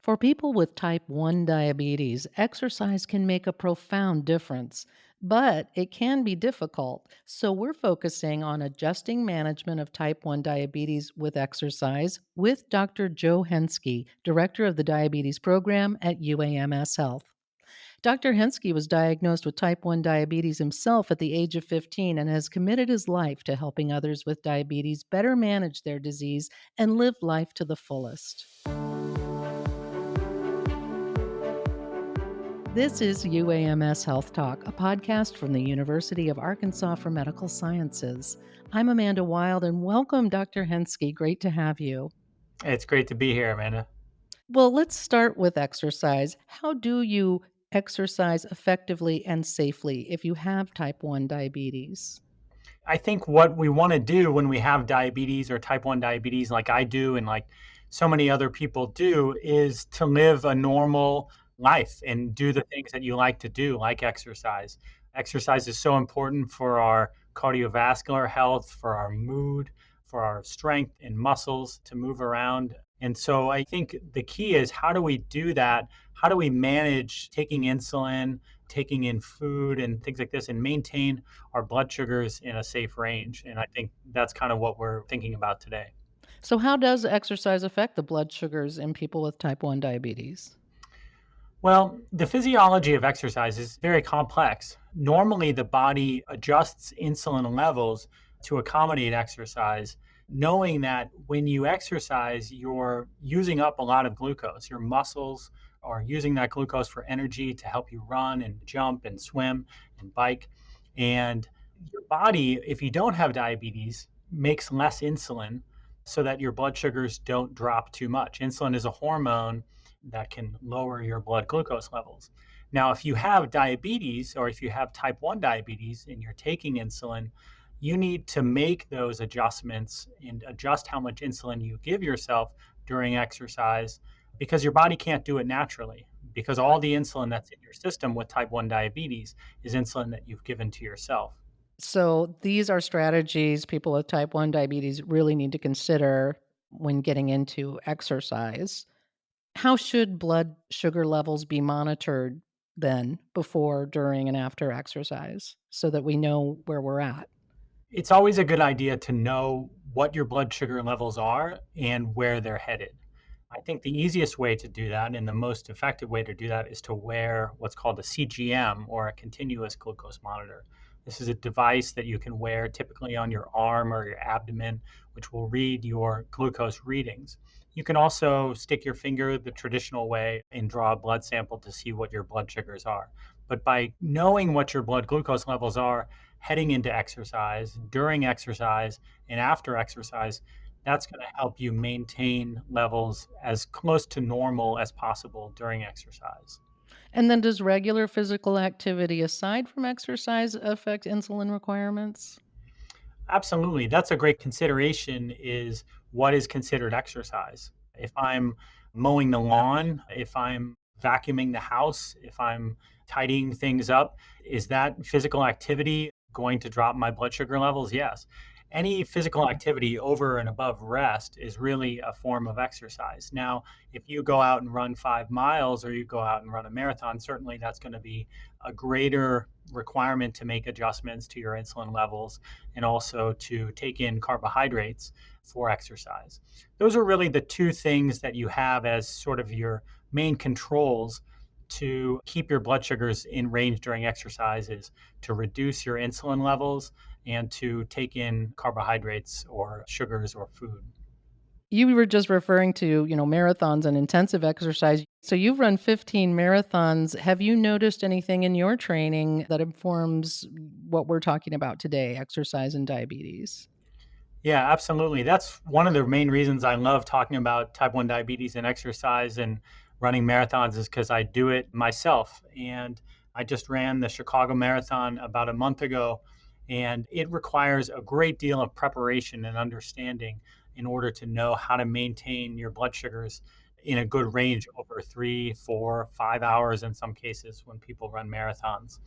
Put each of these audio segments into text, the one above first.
For people with type 1 diabetes, exercise can make a profound difference, but it can be difficult. So, we're focusing on adjusting management of type 1 diabetes with exercise with Dr. Joe Henske, Director of the Diabetes Program at UAMS Health. Dr. Henske was diagnosed with type 1 diabetes himself at the age of 15 and has committed his life to helping others with diabetes better manage their disease and live life to the fullest. This is UAMS Health Talk, a podcast from the University of Arkansas for Medical Sciences. I'm Amanda Wild, and welcome, Dr. Henske. Great to have you. It's great to be here, Amanda. Well, let's start with exercise. How do you exercise effectively and safely if you have type 1 diabetes? I think what we want to do when we have diabetes or type 1 diabetes, like I do, and like so many other people do, is to live a normal life and do the things that you like to do, like exercise. Exercise is so important for our cardiovascular health, for our mood, for our strength and muscles to move around. And so I think the key is, how do we do that? How do we manage taking insulin, taking in food and things like this, and maintain our blood sugars in a safe range? And I think that's kind of what we're thinking about today. So, how does exercise affect the blood sugars in people with type 1 diabetes? Well, the physiology of exercise is very complex. Normally, the body adjusts insulin levels to accommodate exercise, knowing that when you exercise, you're using up a lot of glucose. Your muscles are using that glucose for energy to help you run and jump and swim and bike. And your body, if you don't have diabetes, makes less insulin so that your blood sugars don't drop too much. Insulin is a hormone that can lower your blood glucose levels. Now, if you have diabetes or if you have type 1 diabetes and you're taking insulin, you need to make those adjustments and adjust how much insulin you give yourself during exercise, because your body can't do it naturally. Because all the insulin that's in your system with type 1 diabetes is insulin that you've given to yourself. So, these are strategies people with type 1 diabetes really need to consider when getting into exercise. How should blood sugar levels be monitored then, before, during, and after exercise so that we know where we're at? It's always a good idea to know what your blood sugar levels are and where they're headed. I think the easiest way to do that and the most effective way to do that is to wear what's called a CGM, or a continuous glucose monitor. This is a device that you can wear typically on your arm or your abdomen, which will read your glucose readings. You can also stick your finger the traditional way and draw a blood sample to see what your blood sugars are. But by knowing what your blood glucose levels are heading into exercise, during exercise, and after exercise, that's going to help you maintain levels as close to normal as possible during exercise. And then does regular physical activity aside from exercise affect insulin requirements? Absolutely. That's a great consideration, is what is considered exercise. If I'm mowing the lawn, if I'm vacuuming the house, if I'm tidying things up, is that physical activity going to drop my blood sugar levels? Yes. Any physical activity over and above rest is really a form of exercise. Now, if you go out and run 5 miles or you go out and run a marathon, certainly that's going to be a greater requirement to make adjustments to your insulin levels and also to take in carbohydrates for exercise. Those are really the two things that you have as sort of your main controls to keep your blood sugars in range during exercise: is to reduce your insulin levels and to take in carbohydrates or sugars or food. You were just referring to, marathons and intensive exercise. So you've run 15 marathons. Have you noticed anything in your training that informs what we're talking about today, exercise and diabetes? Yeah, absolutely. That's one of the main reasons I love talking about type 1 diabetes and exercise and running marathons, is because I do it myself. And I just ran the Chicago Marathon about a month ago, and it requires a great deal of preparation and understanding in order to know how to maintain your blood sugars in a good range over 3, 4, 5 hours in some cases when people run marathons.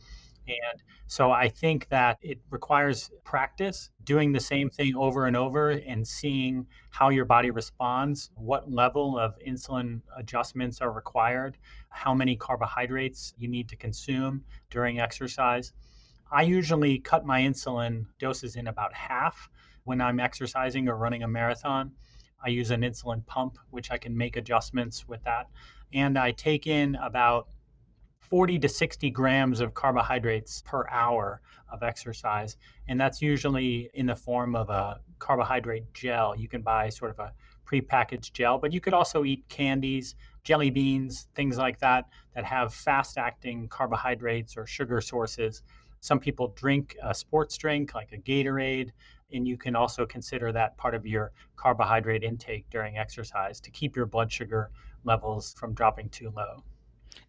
And so I think that it requires practice, doing the same thing over and over and seeing how your body responds, what level of insulin adjustments are required, how many carbohydrates you need to consume during exercise. I usually cut my insulin doses in about half when I'm exercising or running a marathon. I use an insulin pump, which I can make adjustments with that. And I take in about 40 to 60 grams of carbohydrates per hour of exercise. And that's usually in the form of a carbohydrate gel. You can buy sort of a prepackaged gel, but you could also eat candies, jelly beans, things like that, that have fast acting carbohydrates or sugar sources. Some people drink a sports drink like a Gatorade, and you can also consider that part of your carbohydrate intake during exercise to keep your blood sugar levels from dropping too low.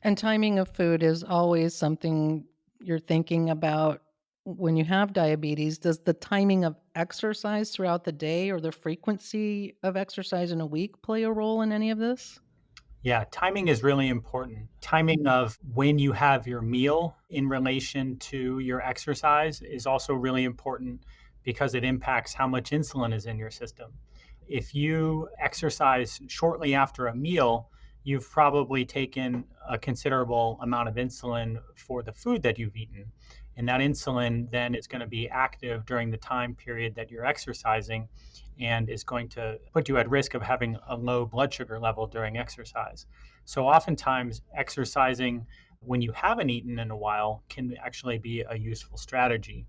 And timing of food is always something you're thinking about when you have diabetes. Does the timing of exercise throughout the day or the frequency of exercise in a week play a role in any of this? Yeah, timing is really important. Timing of when you have your meal in relation to your exercise is also really important because it impacts how much insulin is in your system. If you exercise shortly after a meal, you've probably taken a considerable amount of insulin for the food that you've eaten. And that insulin then is going to be active during the time period that you're exercising and is going to put you at risk of having a low blood sugar level during exercise. So, oftentimes, exercising when you haven't eaten in a while can actually be a useful strategy.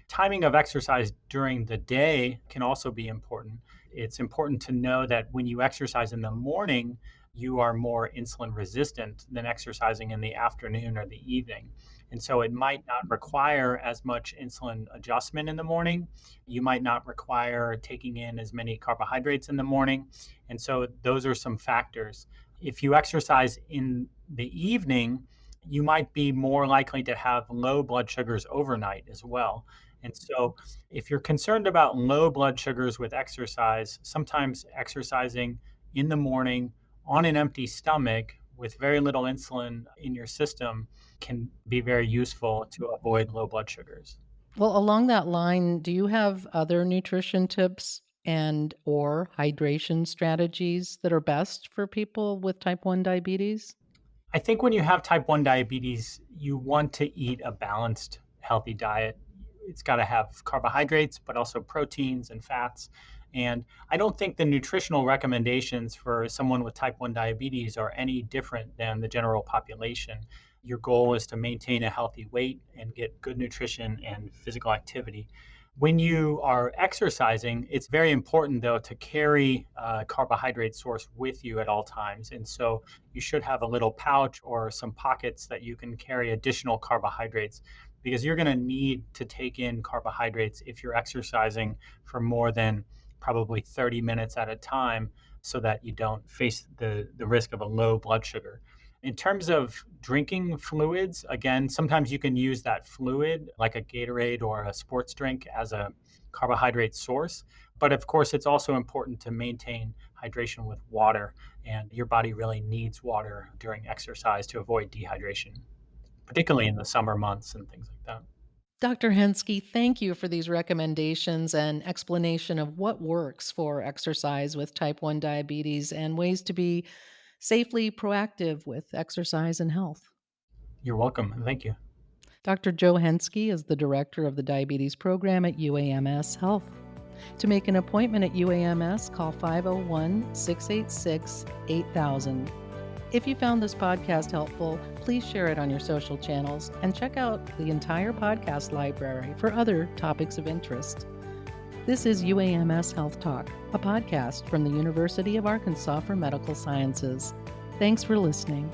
Timing of exercise during the day can also be important. It's important to know that when you exercise in the morning, you are more insulin resistant than exercising in the afternoon or the evening. And so it might not require as much insulin adjustment in the morning. You might not require taking in as many carbohydrates in the morning. And so those are some factors. If you exercise in the evening, you might be more likely to have low blood sugars overnight as well. And so, if you're concerned about low blood sugars with exercise, sometimes exercising in the morning on an empty stomach with very little insulin in your system can be very useful to avoid low blood sugars. Well, along that line, do you have other nutrition tips and or hydration strategies that are best for people with type 1 diabetes? I think when you have type 1 diabetes, you want to eat a balanced, healthy diet. It's got to have carbohydrates, but also proteins and fats. And I don't think the nutritional recommendations for someone with type 1 diabetes are any different than the general population. Your goal is to maintain a healthy weight and get good nutrition and physical activity. When you are exercising, it's very important, though, to carry a carbohydrate source with you at all times. And so you should have a little pouch or some pockets that you can carry additional carbohydrates because you're going to need to take in carbohydrates if you're exercising for more than probably 30 minutes at a time so that you don't face the risk of a low blood sugar. In terms of drinking fluids, again, sometimes you can use that fluid like a Gatorade or a sports drink as a carbohydrate source. But of course, it's also important to maintain hydration with water, and your body really needs water during exercise to avoid dehydration, particularly in the summer months and things like that. Dr. Henske, thank you for these recommendations and explanation of what works for exercise with type 1 diabetes and ways to be safely proactive with exercise and health. You're welcome, and thank you. Dr. Joe Henske is the director of the diabetes program at UAMS Health. To make an appointment at UAMS, call 501 686 8000. If you found this podcast helpful, please share it on your social channels and check out the entire podcast library for other topics of interest. This is UAMS Health Talk, a podcast from the University of Arkansas for Medical Sciences. Thanks for listening.